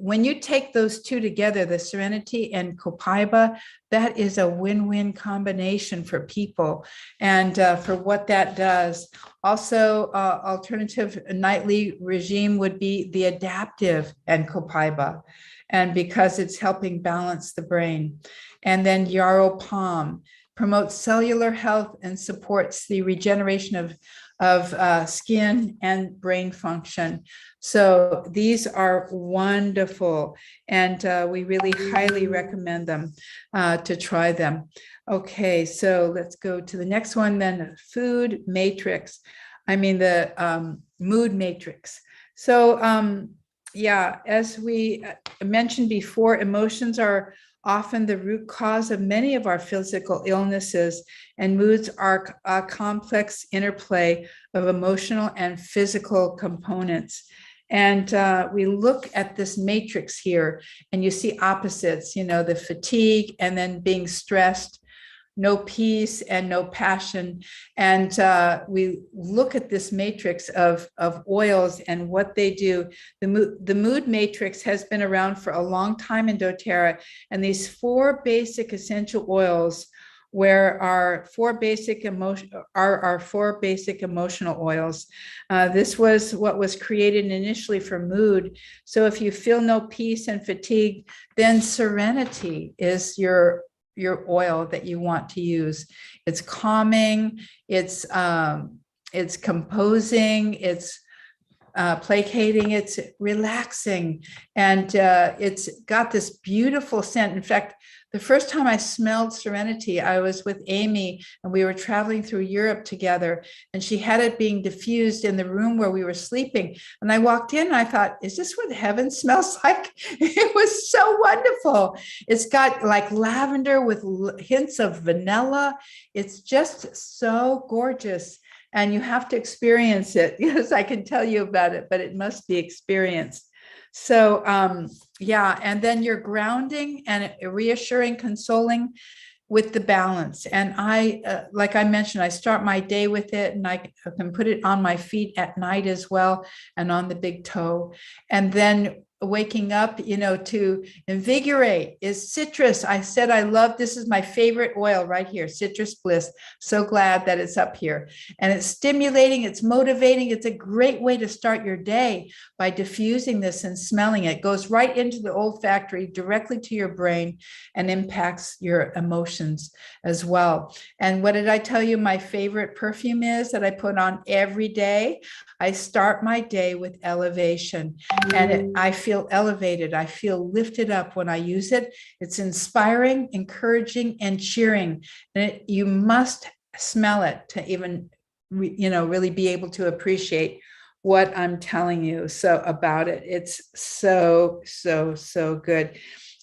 When you take those two together, the Serenity and copaiba, that is a win-win combination for people, and for what that does. Also, alternative nightly regime would be the adaptive and copaiba, and because it's helping balance the brain. And then yarrow palm promotes cellular health and supports the regeneration of skin and brain function. So these are wonderful, and we really highly recommend them to try them. Okay, so let's go to the next one then, food matrix. I mean the mood matrix. So yeah, as we mentioned before, emotions are often the root cause of many of our physical illnesses, and moods are a complex interplay of emotional and physical components. And we look at this matrix here, and you see opposites, you know, the fatigue and then being stressed, no peace and no passion. And we look at this matrix of oils and what they do. The mood matrix has been around for a long time in doTERRA, and these four basic essential oils, where our four basic emotional oils. This was what was created initially for mood. So if you feel no peace and fatigue, then Serenity is your oil that you want to use. It's calming, it's composing, it's placating, it's relaxing, and it's got this beautiful scent. In fact, the first time I smelled Serenity, I was with Amy, and we were traveling through Europe together, and she had it being diffused in the room where we were sleeping. And I walked in and I thought, is this what heaven smells like? It was so wonderful. It's got like lavender with hints of vanilla. It's just so gorgeous. And you have to experience it. Yes, I can tell you about it, but it must be experienced. So yeah, and then you're grounding and reassuring, consoling with the balance. And I, like I mentioned, I start my day with it, and I can put it on my feet at night as well, and on the big toe. And then waking up, you know, to invigorate is citrus. I said I love, this is my favorite oil right here, Citrus Bliss. So glad that it's up here. And it's stimulating, it's motivating. It's a great way to start your day by diffusing this and smelling it. It goes right into the olfactory, directly to your brain, and impacts your emotions as well. And what did I tell you my favorite perfume is that I put on every day? I start my day with elevation, and I feel elevated. I feel lifted up when I use it. It's inspiring, encouraging, and cheering. And you must smell it to even, you know, really be able to appreciate what I'm telling you about it. It's so, so, so good.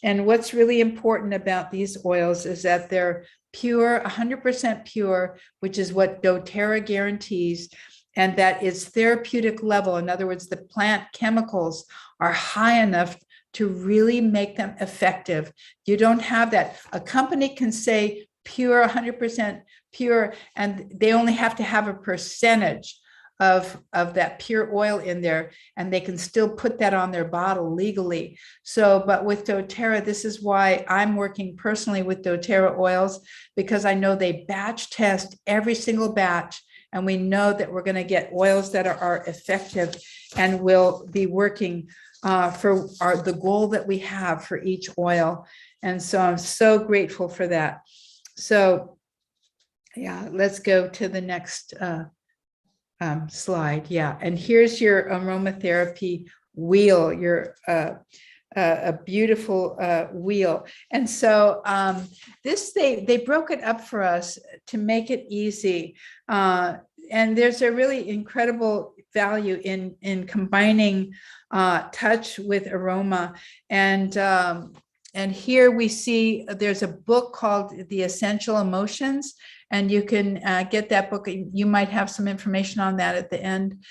And what's really important about these oils is that they're pure, 100% pure, which is what doTERRA guarantees, and that it's therapeutic level. In other words, the plant chemicals are high enough to really make them effective. You don't have that. A company can say pure, 100% pure, and they only have to have a percentage of that pure oil in there, and they can still put that on their bottle legally. So, but with doTERRA, this is why I'm working personally with doTERRA oils, because I know they batch test every single batch, and we know that we're going to get oils that are effective and will be working for the goal that we have for each oil. And so I'm so grateful for that. So yeah, let's go to the next slide. Yeah, and here's your aromatherapy wheel, your a beautiful wheel. And so this, they broke it up for us to make it easy. And there's a really incredible value in combining touch with aroma. And here we see there's a book called The Essential Emotions, and you can get that book. You might have some information on that at the end,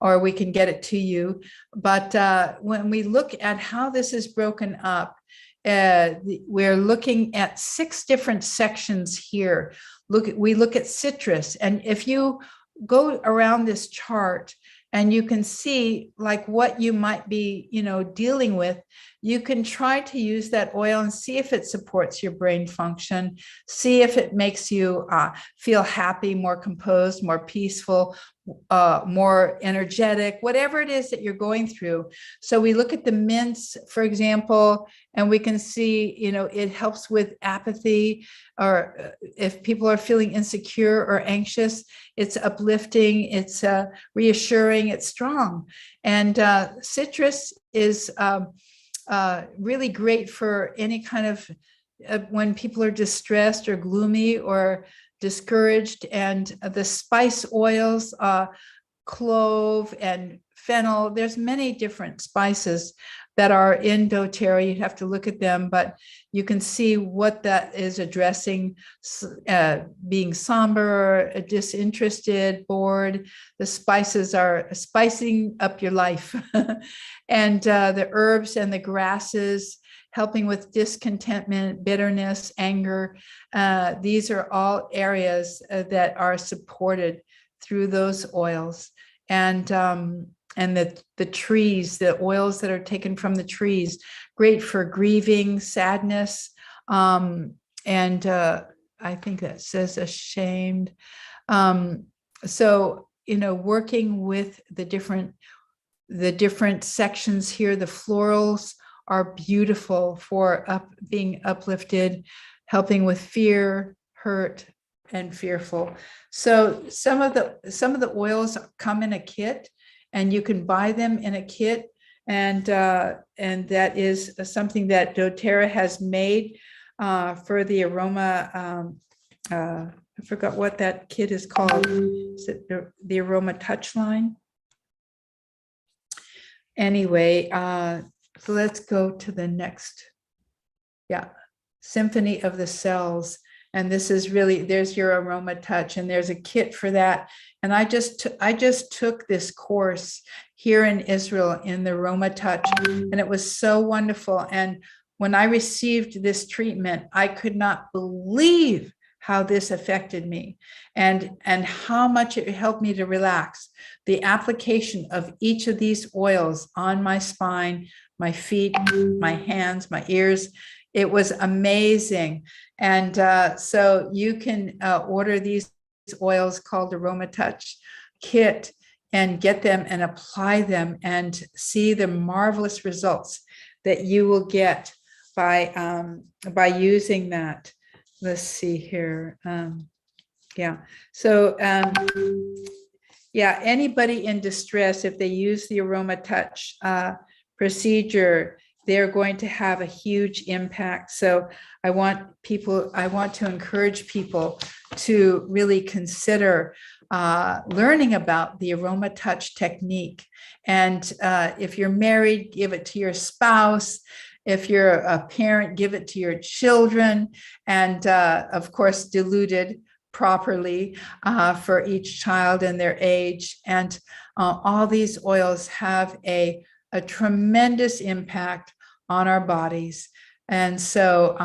or we can get it to you. But when we look at how this is broken up, we're looking at 6 different sections here. We look at citrus, and if you go around this chart, and you can see like what you might be, dealing with, you can try to use that oil and see if it supports your brain function, see if it makes you feel happy, more composed, more peaceful, more energetic, whatever it is that you're going through. So we look at the mints, for example, and we can see, it helps with apathy, or if people are feeling insecure or anxious, it's uplifting, it's reassuring, it's strong. And citrus is really great for any kind of when people are distressed or gloomy or discouraged. And the spice oils, clove and fennel, there's many different spices that are in doTERRA. You have to look at them, but you can see what that is addressing, being somber, disinterested, bored. The spices are spicing up your life. And the herbs and the grasses, helping with discontentment, bitterness, anger. These are all areas that are supported through those oils. And the trees, the oils that are taken from the trees, great for grieving, sadness, and I think that says ashamed. So, working with the different sections here, the florals are beautiful for being uplifted, helping with fear, hurt, and fearful. So some of the oils come in a kit, and you can buy them in a kit, and that is something that doTERRA has made for the aroma. I forgot what that kit is called. Is it the Aroma Touch line? Anyway, so let's go to the next. Yeah, Symphony of the Cells. And this is really, there's your aroma touch, and there's a kit for that. And I just took this course here in Israel in the aroma touch, and it was so wonderful. And when I received this treatment, I could not believe how this affected me, and how much it helped me to relax. The application of each of these oils on my spine, my feet, my hands, my ears, it was amazing. And so you can order these oils called Aroma Touch Kit and get them and apply them and see the marvelous results that you will get by using that. Let's see here. Yeah. So yeah, anybody in distress, if they use the Aroma Touch procedure, they're going to have a huge impact. So I want to encourage people to really consider learning about the Aroma Touch technique. And if you're married, give it to your spouse. If you're a parent, give it to your children. And of course, diluted properly for each child and their age. And all these oils have a tremendous impact on our bodies. And so,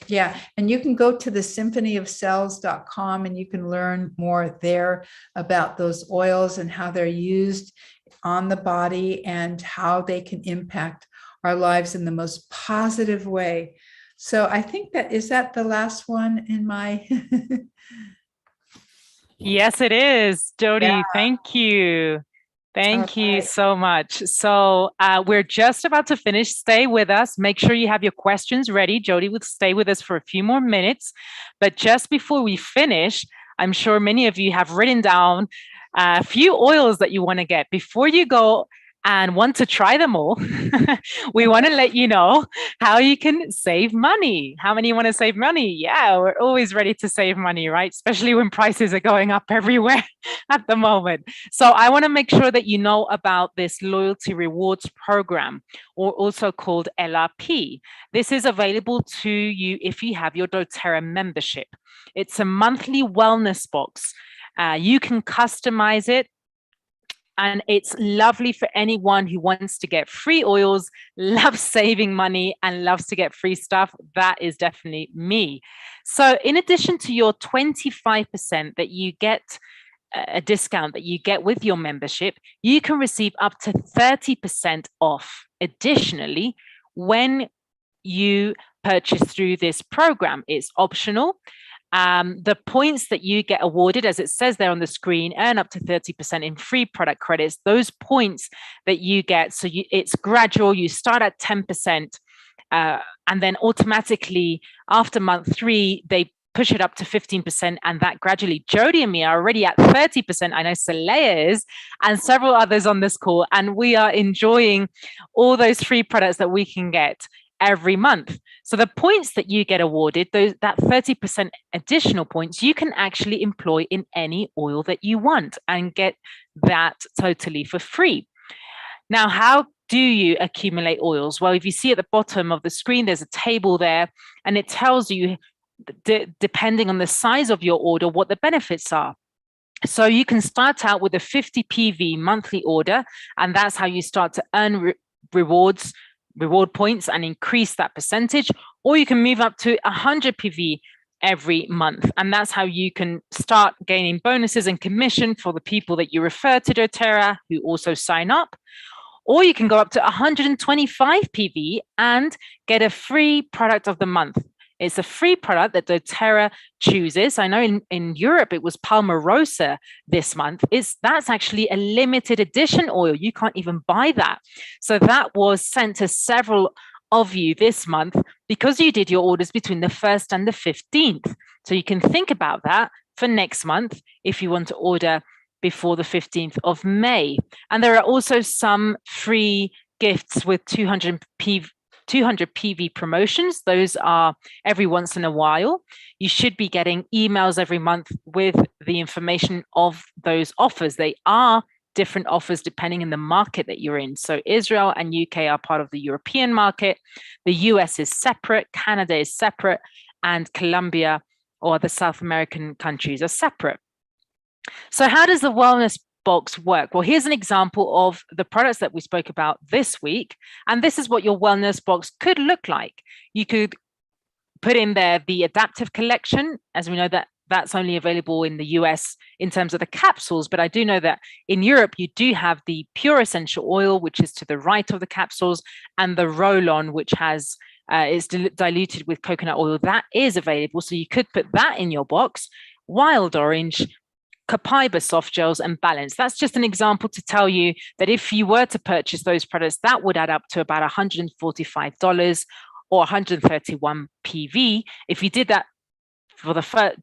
yeah, and you can go to the symphonyofcells.com and you can learn more there about those oils and how they're used on the body and how they can impact our lives in the most positive way. So I think is that the last one in my... Yes, it is. Jody, yeah. Thank you. Thank you so much. So we're just about to finish. Stay with us. Make sure you have your questions ready. Jody will stay with us for a few more minutes. But just before we finish, I'm sure many of you have written down a few oils that you want to get. Before you go and want to try them all, we want to let you know how you can save money. How many want to save money? Yeah, we're always ready to save money, right? Especially when prices are going up everywhere at the moment. So I want to make sure that you know about this loyalty rewards program, or also called LRP. This is available to you if you have your doTERRA membership. It's a monthly wellness box. You can customize it. And it's lovely for anyone who wants to get free oils, loves saving money, and loves to get free stuff. That is definitely me. So in addition to your 25% that you get, a discount that you get with your membership, you can receive up to 30% off additionally when you purchase through this program. It's optional. The points that you get awarded, as it says there on the screen, earn up to 30% in free product credits. Those points that you get, so it's gradual. You start at 10%, and then automatically after month 3, they push it up to 15%, and that gradually. Jody and me are already at 30%. I know Saleha is, and several others on this call, and we are enjoying all those free products that we can get every month. So the points that you get awarded, that 30% additional points, you can actually employ in any oil that you want and get that totally for free. Now, how do you accumulate oils? Well, if you see at the bottom of the screen, there's a table there, and it tells you, depending on the size of your order, what the benefits are. So you can start out with a 50 PV monthly order, and that's how you start to earn reward points and increase that percentage, or you can move up to 100 PV every month, and that's how you can start gaining bonuses and commission for the people that you refer to doTERRA who also sign up. Or you can go up to 125 PV and get a free product of the month. It's a free product that doTERRA chooses. I know in Europe, it was Palmarosa this month. That's actually a limited edition oil. You can't even buy that. So that was sent to several of you this month because you did your orders between the 1st and the 15th. So you can think about that for next month if you want to order before the 15th of May. And there are also some free gifts with 200 PV promotions. Those are every once in a while. You should be getting emails every month with the information of those offers. They are different offers depending on the market that you're in. So Israel and UK are part of the European market. The US is separate, Canada is separate, and Colombia or the South American countries are separate. So how does the wellness box work? Well, here's an example of the products that we spoke about this week. And this is what your wellness box could look like. You could put in there the adaptive collection. As we know, that's only available in the US in terms of the capsules, but I do know that in Europe, you do have the pure essential oil, which is to the right of the capsules, and the roll-on, which has is diluted with coconut oil. That is available. So you could put that in your box. Wild orange, Copaiba soft gels, and balance. That's just an example to tell you that if you were to purchase those products, that would add up to about $145 or 131 PV. If you did that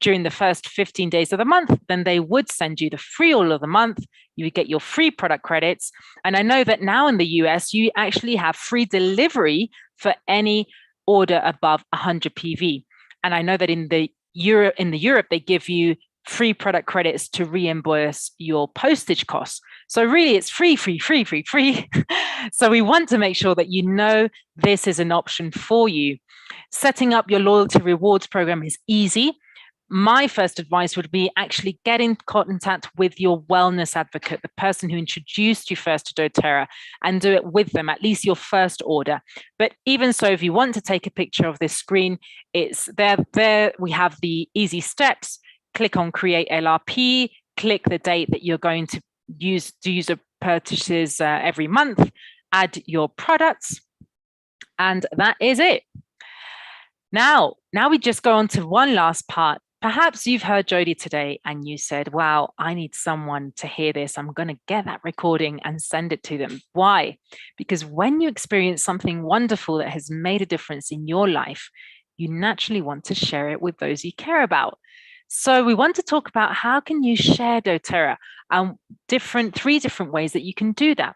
during the first 15 days of the month, then they would send you the free oil of the month. You would get your free product credits. And I know that now in the US, you actually have free delivery for any order above 100 PV. And I know that in Europe, they give you free product credits to reimburse your postage costs. So really it's free. So we want to make sure that you know this is an option for you. Setting up your loyalty rewards program is easy. my first advice would be actually get in contact with your wellness advocate, the person who introduced you first to doTERRA, and do it with them, at least your first order. But even so, if you want to take a picture of this screen, it's there we have the easy steps. Click on create LRP, click the date that you're going to use to user purchases every month, add your products, and that is it. Now we just go on to one last part. Perhaps you've heard Jody today and you said, wow, I need someone to hear this. I'm going to get that recording and send it to them. Why? Because when you experience something wonderful that has made a difference in your life, you naturally want to share it with those you care about. So we want to talk about how can you share doTERRA, and three different ways that you can do that.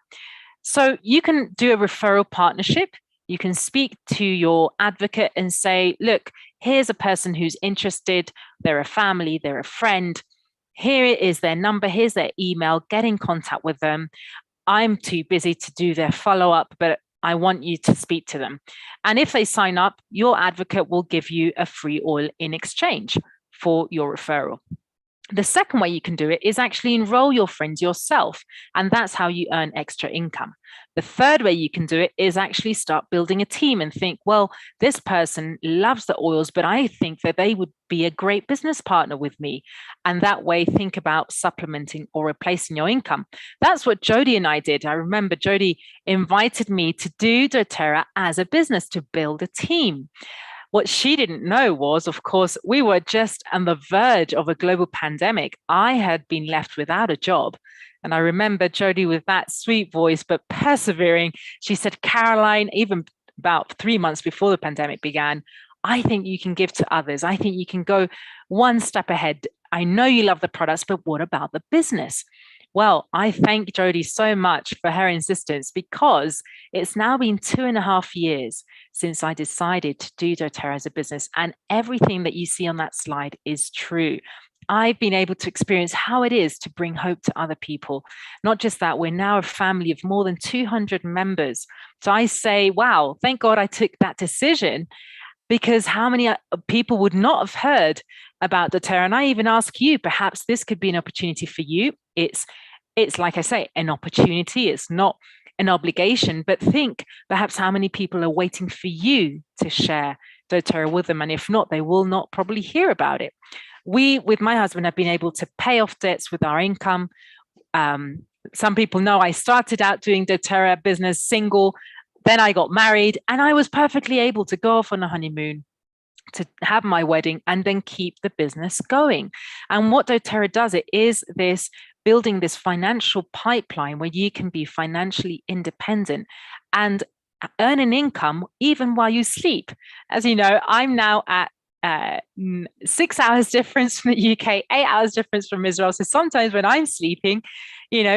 So you can do a referral partnership. You can speak to your advocate and say, look, here's a person who's interested. They're a family, they're a friend. Here is their number, here's their email, get in contact with them. I'm too busy to do their follow-up, but I want you to speak to them. And if they sign up, your advocate will give you a free oil in exchange for your referral. The second way you can do it is actually enroll your friends yourself, and that's how you earn extra income. The third way you can do it is actually start building a team and think, well, this person loves the oils, but I think that they would be a great business partner with me. And that way, think about supplementing or replacing your income. That's what Jody and I did. I remember Jody invited me to do doTERRA as a business, to build a team. What she didn't know was, of course, we were just on the verge of a global pandemic. I had been left without a job. And I remember Jody with that sweet voice, but persevering. She said, Caroline, even about 3 months before the pandemic began, I think you can give to others. I think you can go one step ahead. I know you love the products, but what about the business? Well, I thank Jody so much for her insistence, because it's now been 2.5 years since I decided to do doTERRA as a business, and everything that you see on that slide is true. I've been able to experience how it is to bring hope to other people. Not just that, we're now a family of more than 200 members. So I say, wow, thank God I took that decision, because how many people would not have heard about doTERRA? And I even ask you, perhaps this could be an opportunity for you. It's like I say, an opportunity. It's not an obligation, but think perhaps how many people are waiting for you to share doTERRA with them. And if not, they will not probably hear about it. We, with my husband, have been able to pay off debts with our income. Some people know I started out doing doTERRA business single, then I got married, and I was perfectly able to go off on a honeymoon, to have my wedding, and then keep the business going. And what doTERRA does, it is this building this financial pipeline where you can be financially independent and earn an income even while you sleep. As you know, I'm now at 6 hours difference from the UK, 8 hours difference from Israel. So sometimes when I'm sleeping,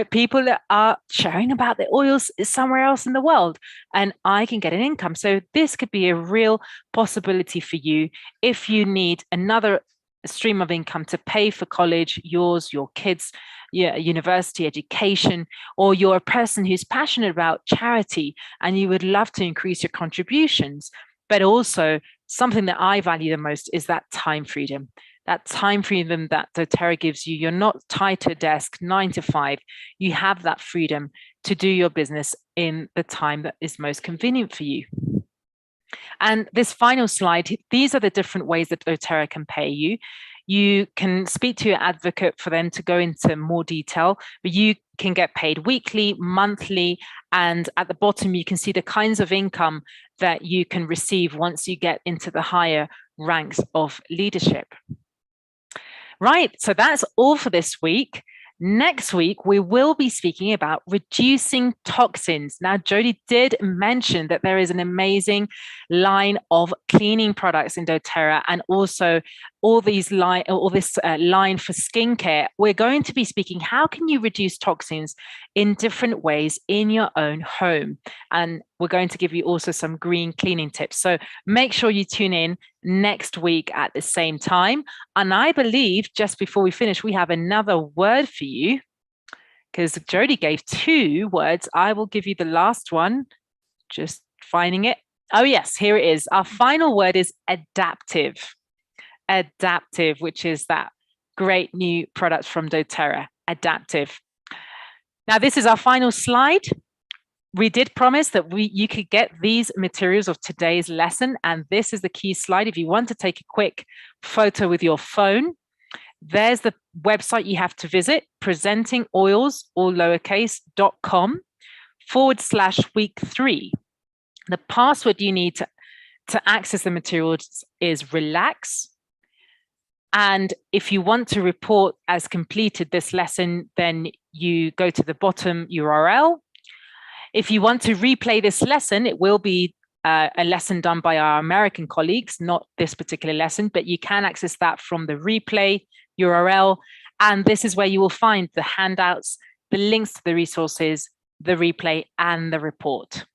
people are sharing about the oils somewhere else in the world, and I can get an income. So this could be a real possibility for you if you need another stream of income to pay for college, yours, your kids, university education, or you're a person who's passionate about charity and you would love to increase your contributions. But also, something that I value the most is that time freedom. That time freedom that doTERRA gives you. You're not tied to a desk 9 to 5. You have that freedom to do your business in the time that is most convenient for you. And this final slide, these are the different ways that doTERRA can pay you. You can speak to your advocate for them to go into more detail, but you can get paid weekly, monthly, and at the bottom, you can see the kinds of income that you can receive once you get into the higher ranks of leadership. Right, so that's all for this week. Next week, we will be speaking about reducing toxins. Now, Jody did mention that there is an amazing line of cleaning products in doTERRA, and also all this line for skincare. We're going to be speaking, how can you reduce toxins in different ways in your own home? And we're going to give you also some green cleaning tips. So make sure you tune in next week at the same time. And I believe just before we finish, we have another word for you, because Jody gave 2 words. I will give you the last one, just finding it. Oh yes, here it is. Our final word is adaptive. Adaptive, which is that great new product from dōTERRA, Adaptive. Now, this is our final slide. We did promise that you could get these materials of today's lesson, and this is the key slide. If you want to take a quick photo with your phone, there's the website you have to visit, presentingoils, all lowercase, .com/week3. The password you need to access the materials is relax. And if you want to report as completed this lesson, then you go to the bottom URL. If you want to replay this lesson, it will be a lesson done by our American colleagues, not this particular lesson, but you can access that from the replay URL. And this is where you will find the handouts, the links to the resources, the replay, and the report.